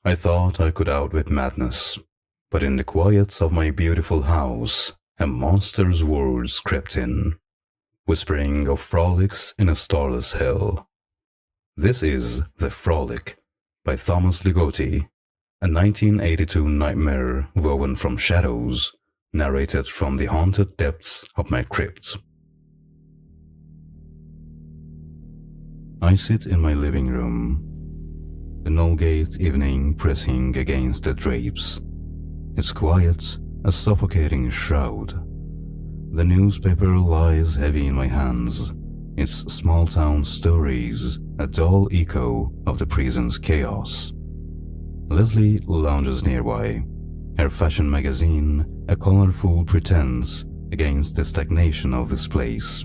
I thought I could outwit madness, but in the quiet of my beautiful house, a monster's words crept in, whispering of frolics in a starless hell. This is The Frolic by Thomas Ligotti, a 1982 nightmare woven from shadows, narrated from the haunted depths of my crypt. I sit in my living room, the Nolgate evening pressing against the drapes. It's quiet, a suffocating shroud. The newspaper lies heavy in my hands, its small-town stories a dull echo of the prison's chaos. Leslie lounges nearby, her fashion magazine a colorful pretense against the stagnation of this place.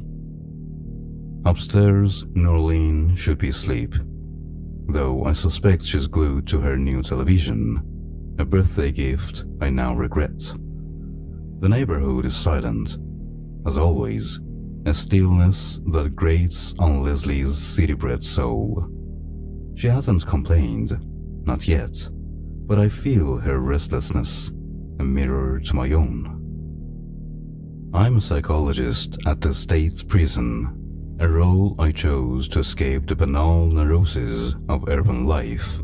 Upstairs, Norlene should be asleep, though I suspect she's glued to her new television, a birthday gift I now regret. The neighborhood is silent, as always, a stillness that grates on Leslie's city-bred soul. She hasn't complained, not yet, but I feel her restlessness, a mirror to my own. I'm a psychologist at the state prison, a role I chose to escape the banal neuroses of urban life.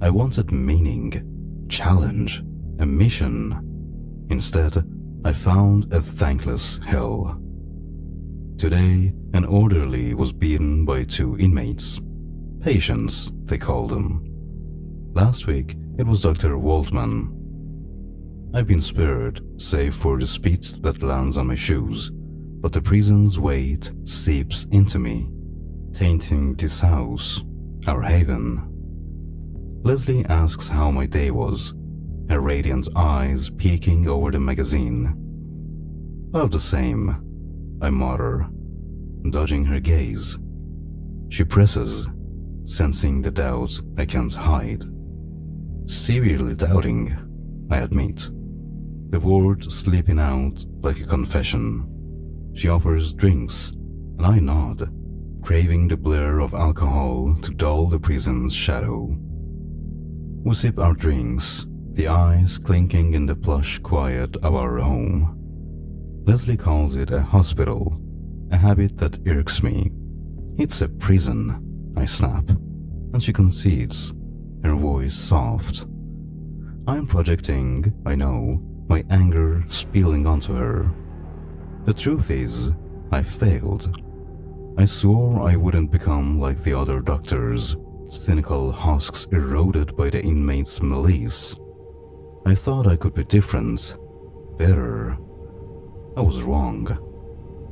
I wanted meaning, challenge, a mission. Instead, I found a thankless hell. Today, an orderly was beaten by 2 inmates. Patients, they call them. Last week, it was Dr. Waltman. I've been spared, save for the spit that lands on my shoes, but the prison's weight seeps into me, tainting this house, our haven. Leslie asks how my day was, her radiant eyes peeking over the magazine. About the same, I mutter, dodging her gaze. She presses, sensing the doubt I can't hide. Severely doubting, I admit, the words slipping out like a confession. She offers drinks, and I nod, craving the blur of alcohol to dull the prison's shadow. We sip our drinks, the ice clinking in the plush quiet of our home. Leslie calls it a hospital, a habit that irks me. It's a prison, I snap, and she concedes, her voice soft. I'm projecting, I know, my anger spilling onto her. The truth is, I failed. I swore I wouldn't become like the other doctors, cynical husks eroded by the inmates' malice. I thought I could be different, better. I was wrong.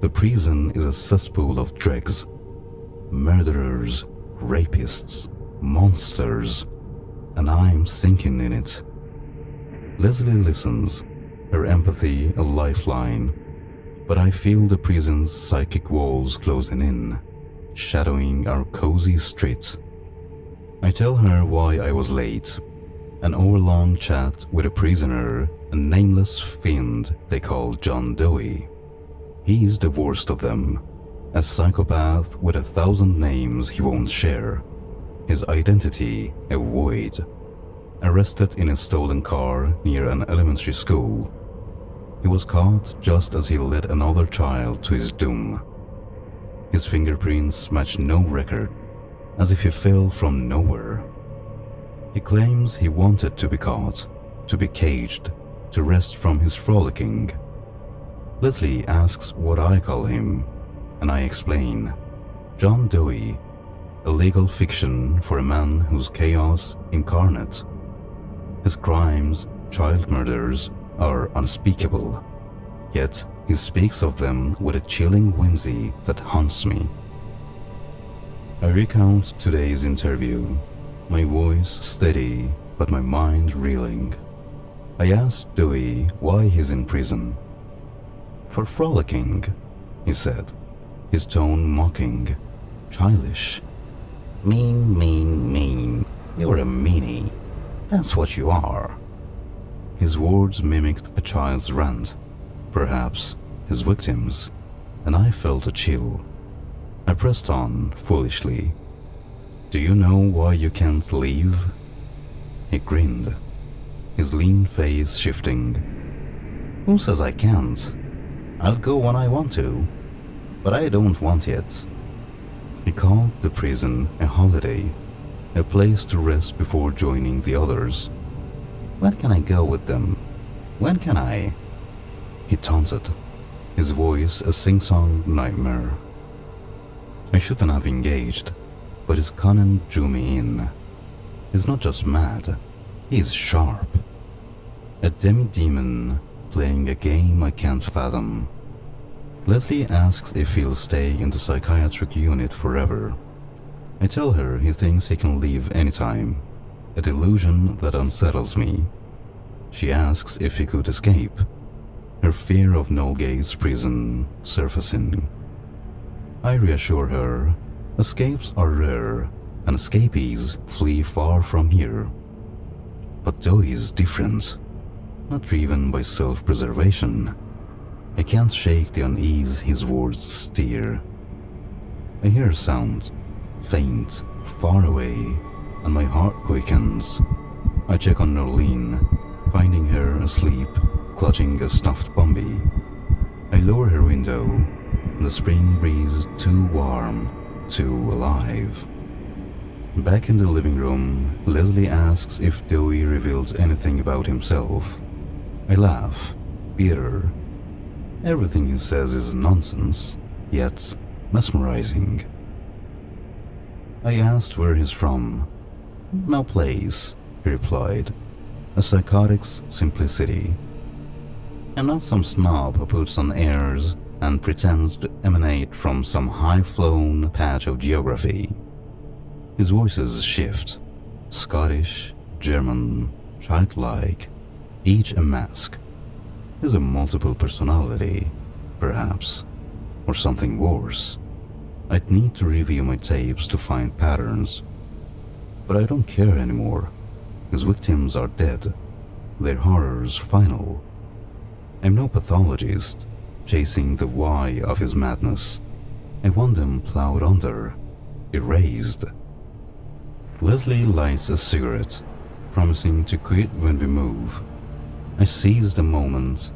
The prison is a cesspool of dregs, murderers, rapists, monsters, and I'm sinking in it. Leslie listens, her empathy a lifeline, but I feel the prison's psychic walls closing in, shadowing our cozy street. I tell her why I was late, an hour-long chat with a prisoner, a nameless fiend they call John Doe. He's the worst of them, a psychopath with 1,000 names he won't share, his identity a void. Arrested in a stolen car near an elementary school. He was caught just as he led another child to his doom. His fingerprints match no record, as if he fell from nowhere. He claims he wanted to be caught, to be caged, to rest from his frolicking. Leslie asks what I call him, and I explain. John Doe, a legal fiction for a man whose chaos incarnate. His crimes, child murders, are unspeakable, yet he speaks of them with a chilling whimsy that haunts me. I recount today's interview, my voice steady but my mind reeling. I asked Dewey why he's in prison. For frolicking, he said, his tone mocking, childish. Mean. You're a meanie. That's what you are. His words mimicked a child's rant, perhaps his victims, and I felt a chill. I pressed on foolishly. Do you know why you can't leave? He grinned, his lean face shifting. Who says I can't? I'll go when I want to, but I don't want yet. He called the prison a holiday, a place to rest before joining the others. When can I go with them? When can I? He taunted, his voice a sing-song nightmare. I shouldn't have engaged, but his cunning drew me in. He's not just mad, he's sharp. A demi-demon playing a game I can't fathom. Leslie asks if he'll stay in the psychiatric unit forever. I tell her he thinks he can leave anytime, a delusion that unsettles me. She asks if he could escape, her fear of Nolgate's prison surfacing. I reassure her escapes are rare and escapees flee far from here. But Zoe is different, not driven by self-preservation. I can't shake the unease his words stir. I hear a sound, faint, far away, and my heart quickens. I check on Norlene, finding her asleep, clutching a stuffed Bumby. I lower her window, the spring breeze too warm, too alive. Back in the living room, Leslie asks if Dewey reveals anything about himself. I laugh, bitter. Everything he says is nonsense, yet mesmerizing. I asked where he's from. No place, he replied. A psychotic's simplicity. I'm not some snob who puts on airs and pretends to emanate from some high-flown patch of geography. His voices shift. Scottish, German, childlike, each a mask. He's a multiple personality, perhaps, or something worse. I'd need to review my tapes to find patterns. But I don't care anymore. His victims are dead, their horrors final. I'm no pathologist, chasing the why of his madness. I want them plowed under, erased. Leslie lights a cigarette, promising to quit when we move. I seize the moment.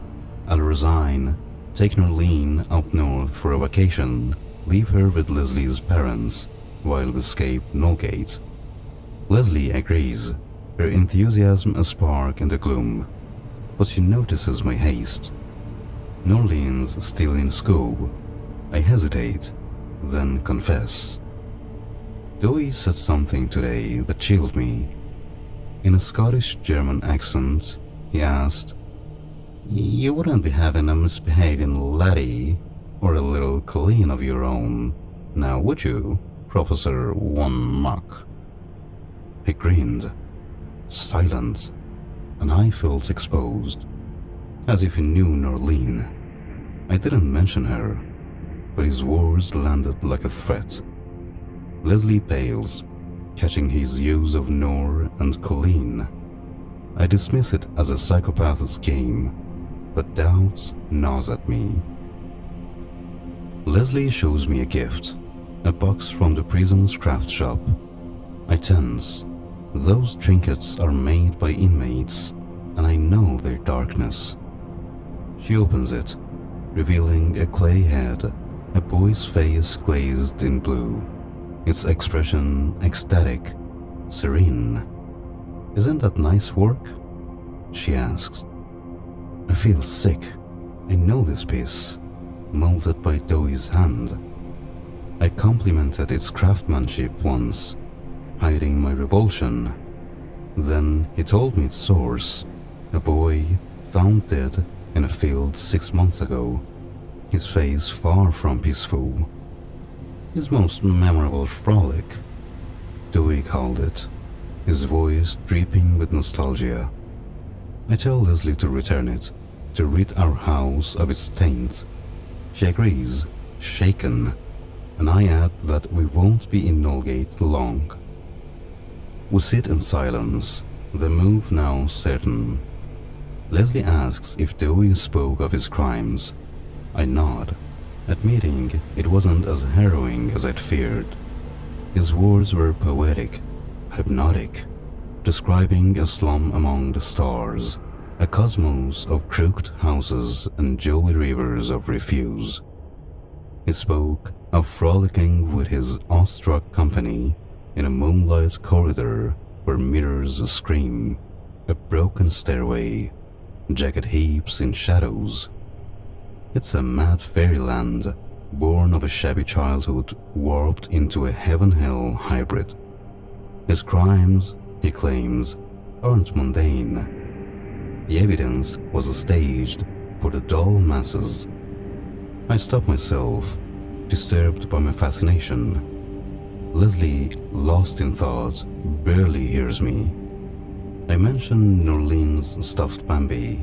I'll resign, take Norlene up north for a vacation, leave her with Leslie's parents while we escape Nolgate. Leslie agrees, her enthusiasm a spark in the gloom, but she notices my haste. Norlene's still in school. I hesitate, then confess. Dewey said something today that chilled me. In a Scottish-German accent, he asked, "You wouldn't be having a misbehaving laddie or a little Colleen of your own, now would you, Professor One Muck?" He grinned, silent, and I felt exposed, as if he knew Norlene. I didn't mention her, but his words landed like a threat. Leslie pales, catching his use of Nor and Colleen. I dismiss it as a psychopath's game, but doubt gnaws at me. Leslie shows me a gift, a box from the prison's craft shop. I tense. Those trinkets are made by inmates, and I know their darkness. She opens it, revealing a clay head, a boy's face glazed in blue, its expression ecstatic, serene. "Isn't that nice work?" she asks. I feel sick. I know this piece, molded by Dewey's hand. I complimented its craftsmanship once, hiding my revulsion. Then he told me its source, a boy found dead in a field 6 months ago, his face far from peaceful. His most memorable frolic, Dewey called it, his voice dripping with nostalgia. I tell Leslie to return it, to rid our house of its taint. She agrees, shaken, and I add that we won't be in Nolgate long. We sit in silence, the move now certain. Leslie asks if Dewey spoke of his crimes. I nod, admitting it wasn't as harrowing as I'd feared. His words were poetic, hypnotic. describing a slum among the stars, a cosmos of crooked houses and jolly rivers of refuse. He spoke of frolicking with his awestruck company in a moonlight corridor where mirrors scream, a broken stairway, jagged heaps in shadows. It's a mad fairyland born of a shabby childhood warped into a heaven-hell hybrid. His crimes, he claims, aren't mundane. The evidence was staged for the dull masses. I stop myself, disturbed by my fascination. Leslie, lost in thought, barely hears me. I mention Norleen's stuffed Bambi,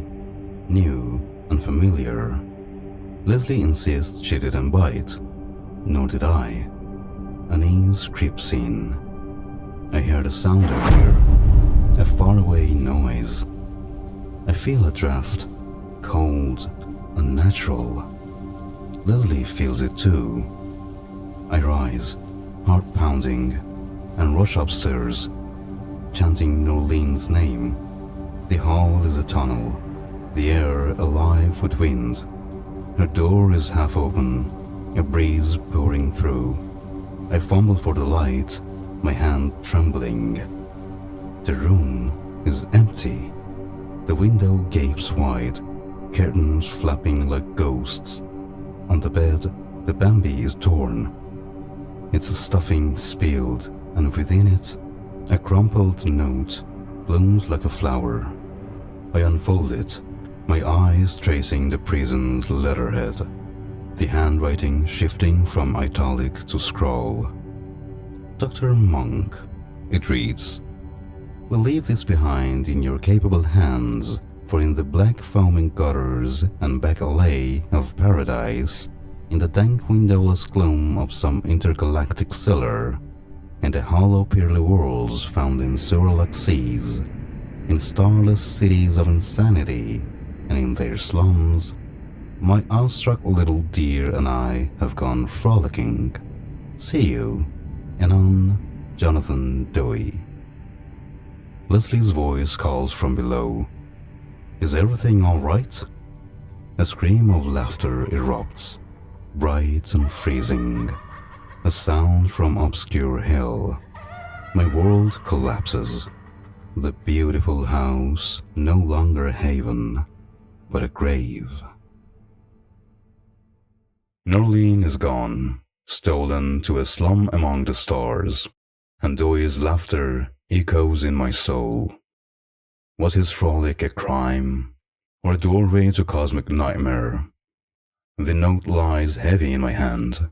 new and familiar. Leslie insists she didn't bite, nor did I. Unease creeps in. I hear the sound out here, a faraway noise. I feel a draft, cold, unnatural. Leslie feels it too. I rise, heart pounding, and rush upstairs, chanting Norleen's name. The hall is a tunnel, the air alive with wind. Her door is half open, a breeze pouring through. I fumble for the light, my hand trembling. The room is empty. The window gapes wide, curtains flapping like ghosts. On the bed, the Bambi is torn. Its stuffing spilled, and within it, a crumpled note blooms like a flower. I unfold it, my eyes tracing the prison's letterhead, the handwriting shifting from italic to scrawl. Dr. Monk, it reads, "We'll leave this behind in your capable hands, for in the black foaming gutters and back alley of paradise, in the dank windowless gloom of some intergalactic cellar, in the hollow pearly worlds found in sewer-like seas, in starless cities of insanity, and in their slums, my awestruck little dear and I have gone frolicking. See you, anon, Jonathan Dewey." Leslie's voice calls from below. "Is everything all right?" A scream of laughter erupts, bright and freezing, a sound from obscure hell. My world collapses. The beautiful house no longer a haven, but a grave. Norleen is gone, stolen to a slum among the stars, and Dewey's laughter echoes in my soul. Was his frolic a crime, or a doorway to cosmic nightmare? The note lies heavy in my hand,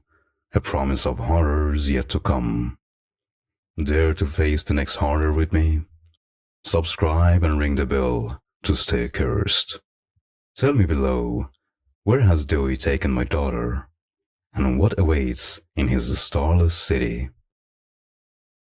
a promise of horrors yet to come. Dare to face the next horror with me? Subscribe and ring the bell to stay cursed. Tell me below, where has Dewey taken my daughter, and what awaits in his starless city?